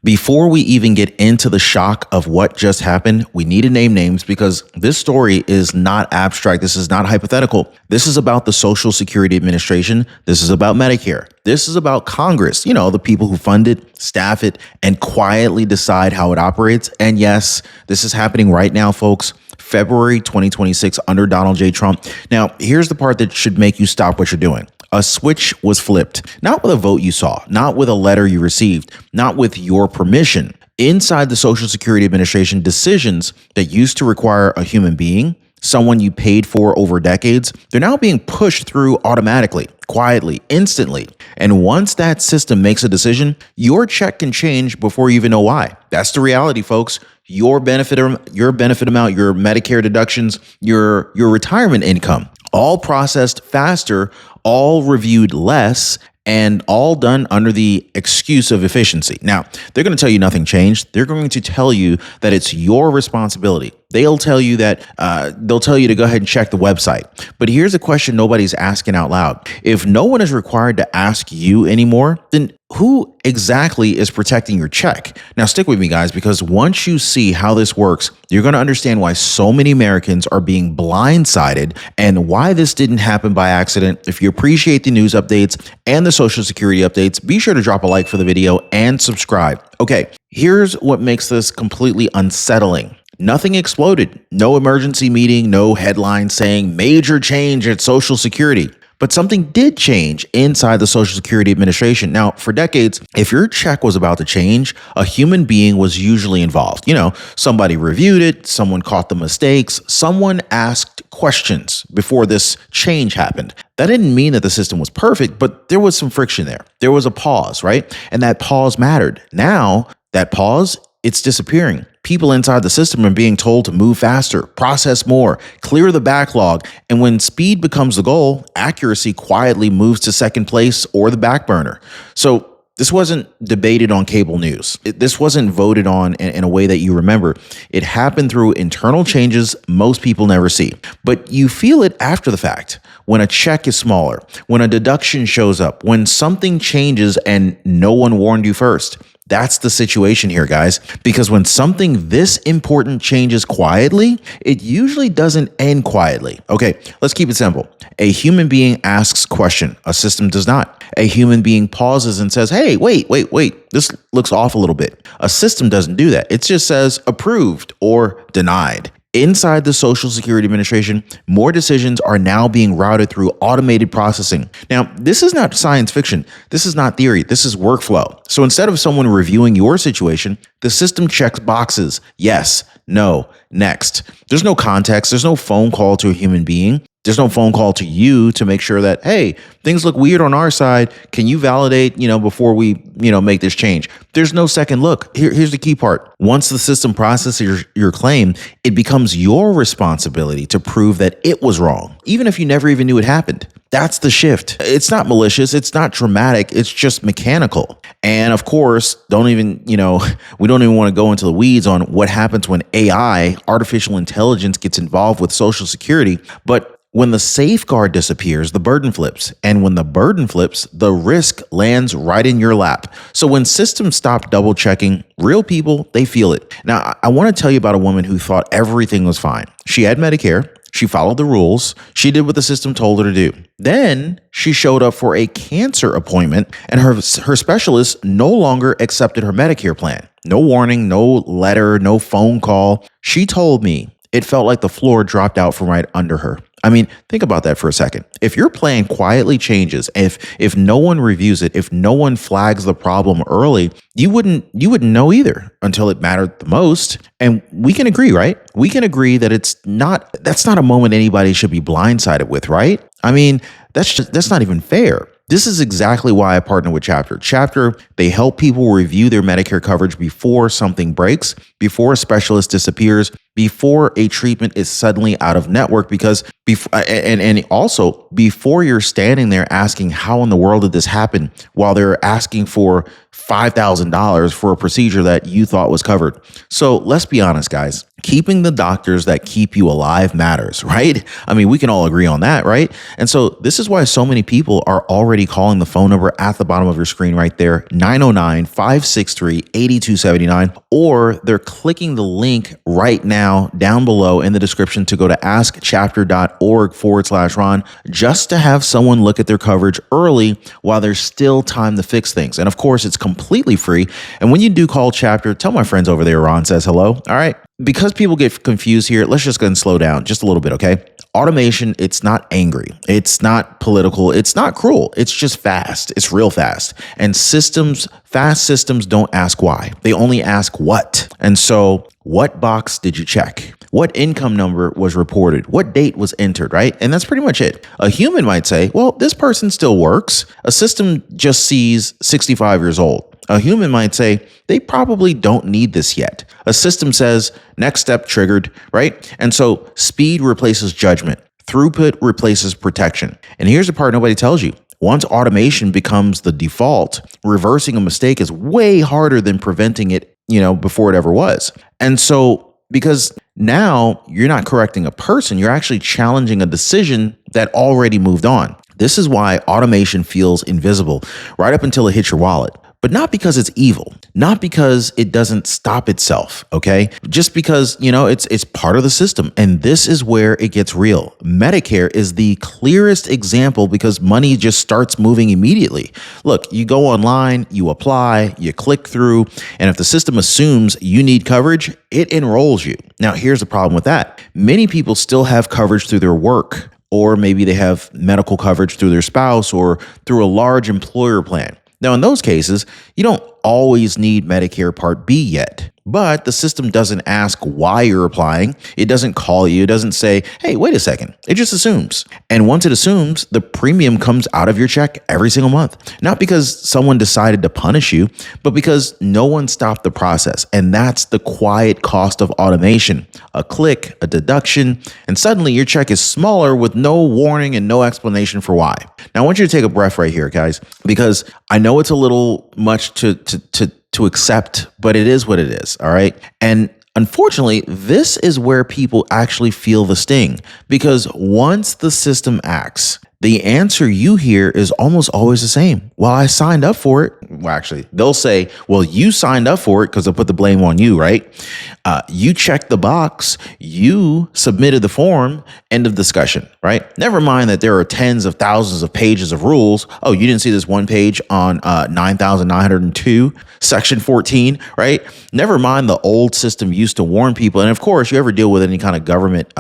Before we even get into the shock of what just happened, we need to name names because this story is not abstract. This is not hypothetical. This is about the Social Security Administration. This is about Medicare. This is about Congress, the people who fund it, staff it, and quietly decide how it operates. And yes, this is happening right now, folks. February 2026 under Donald J. Trump. Now, here's the part that should make you stop what you're doing. A switch was flipped, not with a vote you saw, not with a letter you received, not with your permission. Inside the Social Security Administration, decisions that used to require a human being, someone you paid for over decades, they're now being pushed through automatically, quietly, instantly. And once that system makes a decision, your check can change before you even know why. That's the reality, folks. Your benefit amount, your Medicare deductions, your retirement income, all processed faster, all reviewed less, and all done under the excuse of efficiency. Now, they're going to tell you nothing changed. They're going to tell you that it's your responsibility. They'll tell you to go ahead and check the website. But here's a question nobody's asking out loud. If no one is required to ask you anymore, then who exactly is protecting your check? Now, stick with me, guys, because once you see how this works, you're going to understand why so many Americans are being blindsided and why this didn't happen by accident. If you appreciate the news updates and the Social Security updates, be sure to drop a like for the video and subscribe. Okay, here's what makes this completely unsettling. Nothing exploded. No emergency meeting, no headline saying major change at Social Security. But something did change inside the Social Security Administration. Now, for decades, if your check was about to change, a human being was usually involved. Somebody reviewed it, someone caught the mistakes, someone asked questions before this change happened. That didn't mean that the system was perfect, but there was some friction there. There was a pause, right? And that pause mattered. Now, that pause, it's disappearing. People inside the system are being told to move faster, process more, clear the backlog. And when speed becomes the goal, accuracy quietly moves to second place or the back burner. So this wasn't debated on cable news. This wasn't voted on in a way that you remember. It happened through internal changes most people never see. But you feel it after the fact, when a check is smaller, when a deduction shows up, when something changes and no one warned you first. That's the situation here, guys, because when something this important changes quietly, it usually doesn't end quietly. Okay, let's keep it simple. A human being asks question. A system does not. A human being pauses and says, hey, wait. This looks off a little bit. A system doesn't do that. It just says approved or denied. Inside the Social Security Administration, more decisions are now being routed through automated processing. Now, this is not science fiction. This is not theory. This is workflow. So instead of someone reviewing your situation, the system checks boxes. Yes, no, next. There's no context. There's no phone call to a human being. There's no phone call to you to make sure that, hey, things look weird on our side. Can you validate, before we, make this change? There's no second look. Here's the key part. Once the system processes your claim, it becomes your responsibility to prove that it was wrong, even if you never even knew it happened. That's the shift. It's not malicious. It's not dramatic. It's just mechanical. And of course, we don't even want to go into the weeds on what happens when AI, artificial intelligence, gets involved with Social Security. But when the safeguard disappears, the burden flips. And when the burden flips, the risk lands right in your lap. So when systems stop double checking, real people, they feel it. Now, I want to tell you about a woman who thought everything was fine. She had Medicare. She followed the rules. She did what the system told her to do. Then she showed up for a cancer appointment and her specialist no longer accepted her Medicare plan. No warning, no letter, no phone call. She told me it felt like the floor dropped out from right under her. I mean, think about that for a second. If your plan quietly changes, if no one reviews it, if no one flags the problem early, you wouldn't know either until it mattered the most. And we can agree, right? We can agree that that's not a moment anybody should be blindsided with, right? I mean, that's not even fair. This is exactly why I partner with Chapter. Chapter, they help people review their Medicare coverage before something breaks, before a specialist disappears, before a treatment is suddenly out of network. Because and also before you're standing there asking how in the world did this happen while they're asking for $5,000 for a procedure that you thought was covered. So let's be honest, guys. Keeping the doctors that keep you alive matters, right? I mean, we can all agree on that, right? And so this is why so many people are already calling the phone number at the bottom of your screen right there, 909-563-8279, or they're clicking the link right now down below in the description to go to askchapter.org/Ron, just to have someone look at their coverage early while there's still time to fix things. And of course, it's completely free. And when you do call Chapter, tell my friends over there Ron says hello. All right. Because people get confused here, let's just go and slow down just a little bit, okay? Automation, it's not angry. It's not political. It's not cruel. It's just fast. It's real fast. And fast systems don't ask why. They only ask what. And so what box did you check? What income number was reported? What date was entered, right? And that's pretty much it. A human might say, well, this person still works. A system just sees 65 years old. A human might say, they probably don't need this yet. A system says, next step triggered, right? And so speed replaces judgment. Throughput replaces protection. And here's the part nobody tells you. Once automation becomes the default, reversing a mistake is way harder than preventing it, before it ever was. And so because now you're not correcting a person, you're actually challenging a decision that already moved on. This is why automation feels invisible right up until it hits your wallet. But not because it's evil, not because it doesn't stop itself, okay? Just because, it's part of the system. And this is where it gets real. Medicare is the clearest example because money just starts moving immediately. Look, you go online, you apply, you click through, and if the system assumes you need coverage, it enrolls you. Now, here's the problem with that. Many people still have coverage through their work, or maybe they have medical coverage through their spouse or through a large employer plan. Now, in those cases, you don't always need Medicare Part B yet, but the system doesn't ask why you're applying. It doesn't call you. It doesn't say, hey, wait a second. It just assumes. And once it assumes, the premium comes out of your check every single month. Not because someone decided to punish you, but because no one stopped the process. And that's the quiet cost of automation. A click, a deduction, and suddenly your check is smaller with no warning and no explanation for why. Now, I want you to take a breath right here, guys, because I know it's a little much to accept, but it is what it is. All right. And unfortunately, this is where people actually feel the sting, because once the system acts, the answer you hear is almost always the same. Well, I signed up for it. Well, actually, they'll say, well, you signed up for it because they'll put the blame on you, right? You checked the box, you submitted the form, end of discussion, right? Never mind that there are tens of thousands of pages of rules. Oh, you didn't see this one page on 9,902, section 14, right? Never mind the old system used to warn people. And of course, you ever deal with any kind of government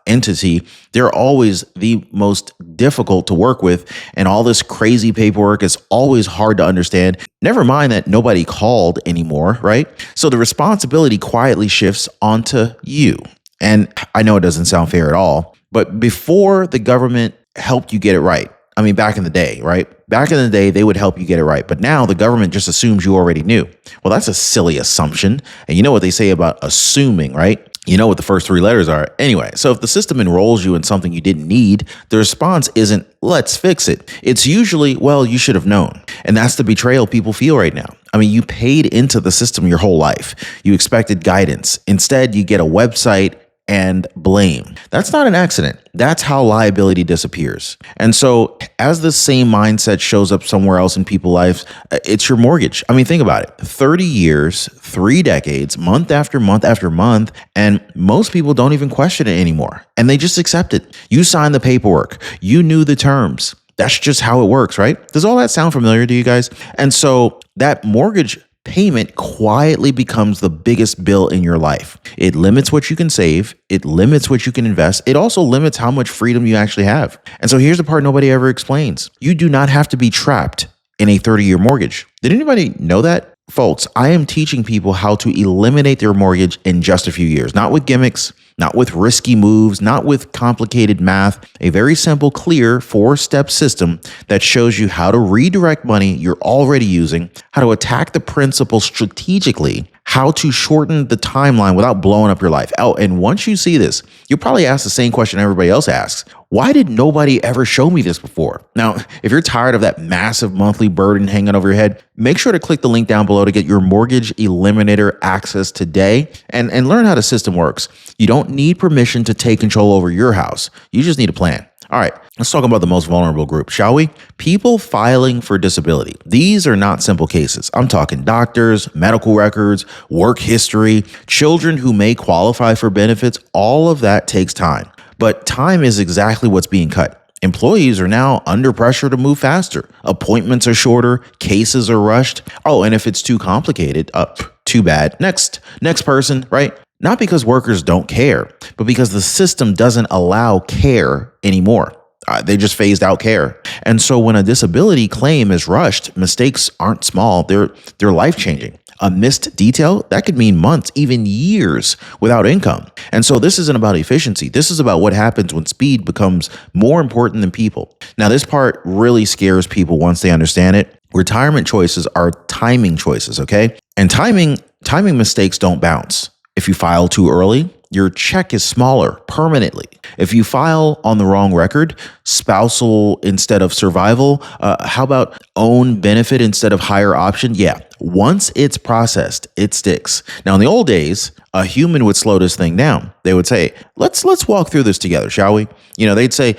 entity, they're always the most difficult to work with. And all this crazy paperwork is always hard to understand. Never mind that nobody called anymore, right? So the responsibility quietly shifts onto you. And I know it doesn't sound fair at all, but before the government helped you get it right, I mean, back in the day, right? Back in the day, they would help you get it right. But now the government just assumes you already knew. Well, that's a silly assumption. And you know what they say about assuming, right? You know what the first three letters are. Anyway, so if the system enrolls you in something you didn't need, the response isn't, let's fix it. It's usually, well, you should have known. And that's the betrayal people feel right now. I mean, you paid into the system your whole life. You expected guidance. Instead, you get a website and blame. That's not an accident. That's how liability disappears. And so as the same mindset shows up somewhere else in people's lives, it's your mortgage. I mean, think about it. 30 years, 3 decades, month after month after month, and most people don't even question it anymore. And they just accept it. You signed the paperwork. You knew the terms. That's just how it works, right? Does all that sound familiar to you guys? And so that mortgage payment quietly becomes the biggest bill in your life. It limits what you can save. It limits what you can invest. It also limits how much freedom you actually have. And so here's the part nobody ever explains. You do not have to be trapped in a 30-year mortgage. Did anybody know that? Folks, I am teaching people how to eliminate their mortgage in just a few years, not with gimmicks, not with risky moves, not with complicated math, a very simple, clear 4-step system that shows you how to redirect money you're already using, how to attack the principal strategically, how to shorten the timeline without blowing up your life. Oh, and once you see this, you'll probably ask the same question everybody else asks. Why did nobody ever show me this before? Now, if you're tired of that massive monthly burden hanging over your head, make sure to click the link down below to get your Mortgage Eliminator access today and learn how the system works. You don't need permission to take control over your house. You just need a plan. All right, let's talk about the most vulnerable group, shall we? People filing for disability. These are not simple cases. I'm talking doctors, medical records, work history, children who may qualify for benefits. All of that takes time. But time is exactly what's being cut. Employees are now under pressure to move faster. Appointments are shorter. Cases are rushed. Oh, and if it's too complicated, too bad. Next person, right? Not because workers don't care, but because the system doesn't allow care anymore. They just phased out care. And so when a disability claim is rushed, mistakes aren't small. They're life-changing. A missed detail, that could mean months, even years without income. And so this isn't about efficiency. This is about what happens when speed becomes more important than people. Now, this part really scares people once they understand it. Retirement choices are timing choices, okay? And timing mistakes don't bounce. If you file too early, your check is smaller permanently. If you file on the wrong record, spousal instead of survival, how about own benefit instead of higher option? Yeah, once it's processed, it sticks. Now, in the old days, a human would slow this thing down. They would say, let's walk through this together, shall we? They'd say,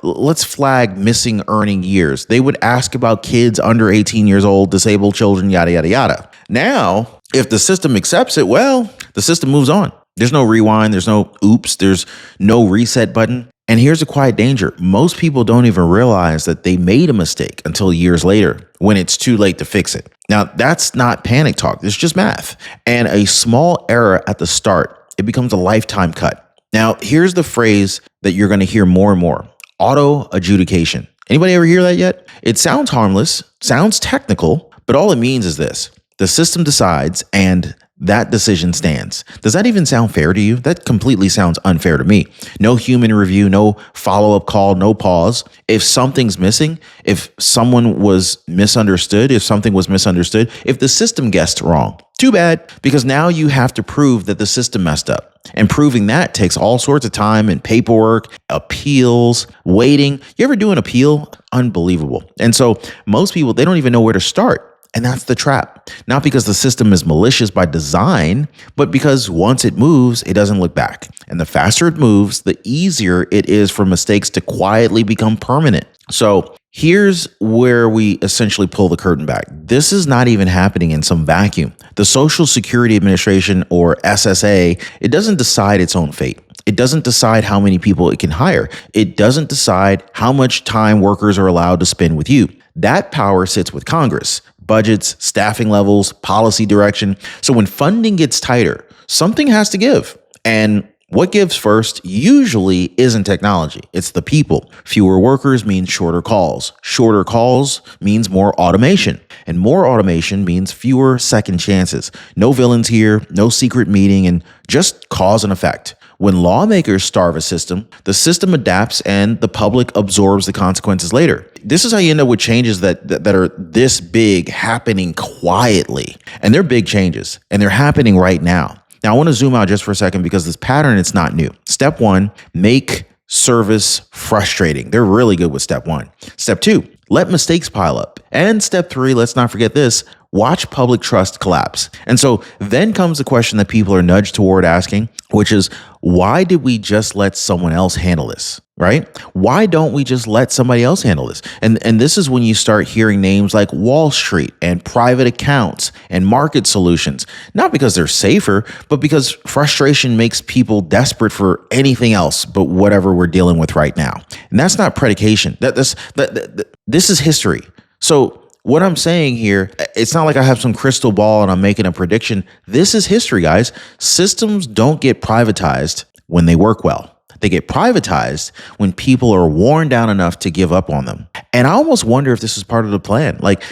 let's flag missing earning years. They would ask about kids under 18 years old, disabled children, yada, yada, yada. Now, if the system accepts it, well, the system moves on. There's no rewind. There's no oops. There's no reset button. And here's a quiet danger. Most people don't even realize that they made a mistake until years later when it's too late to fix it. Now, that's not panic talk. It's just math. And a small error at the start, it becomes a lifetime cut. Now, here's the phrase that you're going to hear more and more. Auto adjudication. Anybody ever hear that yet? It sounds harmless, sounds technical, but all it means is this. The system decides and that decision stands. Does that even sound fair to you? That completely sounds unfair to me. No human review, no follow-up call, no pause. If something's missing, if someone was misunderstood, if the system guessed wrong, too bad, because now you have to prove that the system messed up. And proving that takes all sorts of time and paperwork, appeals, waiting. You ever do an appeal? Unbelievable. And so most people, they don't even know where to start. And that's the trap. Not because the system is malicious by design, but because once it moves, it doesn't look back. And the faster it moves, the easier it is for mistakes to quietly become permanent. So here's where we essentially pull the curtain back. This is not even happening in some vacuum. The Social Security Administration, or SSA, it doesn't decide its own fate. It doesn't decide how many people it can hire. It doesn't decide how much time workers are allowed to spend with you. That power sits with Congress. Budgets, staffing levels, policy direction. So when funding gets tighter, something has to give. And what gives first usually isn't technology. It's the people. Fewer workers means shorter calls. Shorter calls means more automation. And more automation means fewer second chances. No villains here, no secret meeting, and just cause and effect. When lawmakers starve a system, the system adapts and the public absorbs the consequences later. This is how you end up with changes that are this big happening quietly. And they're big changes, and they're happening right now. Now, I want to zoom out just for a second because this pattern, it's not new. Step one, make service frustrating. They're really good with step one. Step two, let mistakes pile up. And step three, let's not forget this, watch public trust collapse. And so then comes the question that people are nudged toward asking, which is, why did we just let someone else handle this, right? Why don't we just let somebody else handle this? And this is when you start hearing names like Wall Street and private accounts and market solutions, not because they're safer, but because frustration makes people desperate for anything else but whatever we're dealing with right now. And that's not predication. This is history. So what I'm saying here, it's not like I have some crystal ball and I'm making a prediction. This is history, guys. Systems don't get privatized when they work well. They get privatized when people are worn down enough to give up on them. And I almost wonder if this is part of the plan. Like,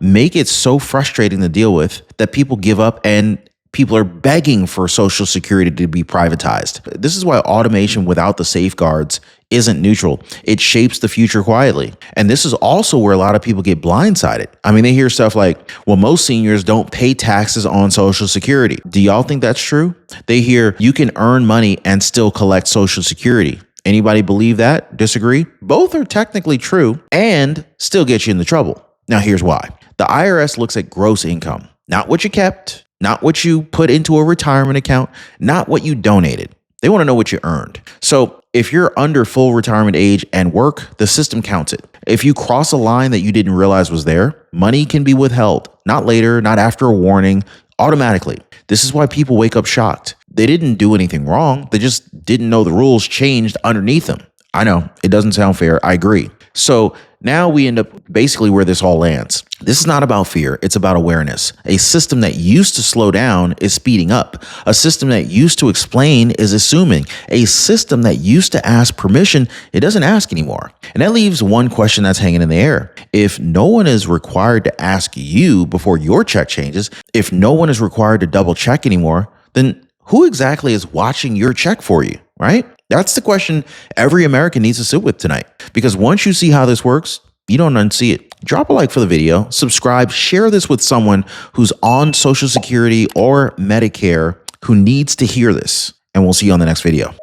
make it so frustrating to deal with that people give up and people are begging for Social Security to be privatized. This is why automation without the safeguards isn't neutral. It shapes the future quietly. And this is also where a lot of people get blindsided. I mean, they hear stuff like, well, most seniors don't pay taxes on Social Security. Do y'all think that's true? They hear you can earn money and still collect Social Security. Anybody believe that? Disagree? Both are technically true and still get you into trouble. Now, here's why. The IRS looks at gross income, not what you kept, not what you put into a retirement account, not what you donated. They want to know what you earned. So if you're under full retirement age and work, the system counts it. If you cross a line that you didn't realize was there, money can be withheld, not later, not after a warning, automatically. This is why people wake up shocked. They didn't do anything wrong. They just didn't know the rules changed underneath them. I know it doesn't sound fair. I agree. So now we end up basically where this all lands. This is not about fear. It's about awareness. A system that used to slow down is speeding up. A system that used to explain is assuming. A system that used to ask permission, it doesn't ask anymore. And that leaves one question that's hanging in the air. If no one is required to ask you before your check changes, if no one is required to double check anymore, then who exactly is watching your check for you, right? That's the question every American needs to sit with tonight. Because once you see how this works, you don't unsee it. Drop a like for the video, subscribe, share this with someone who's on Social Security or Medicare who needs to hear this. And we'll see you on the next video.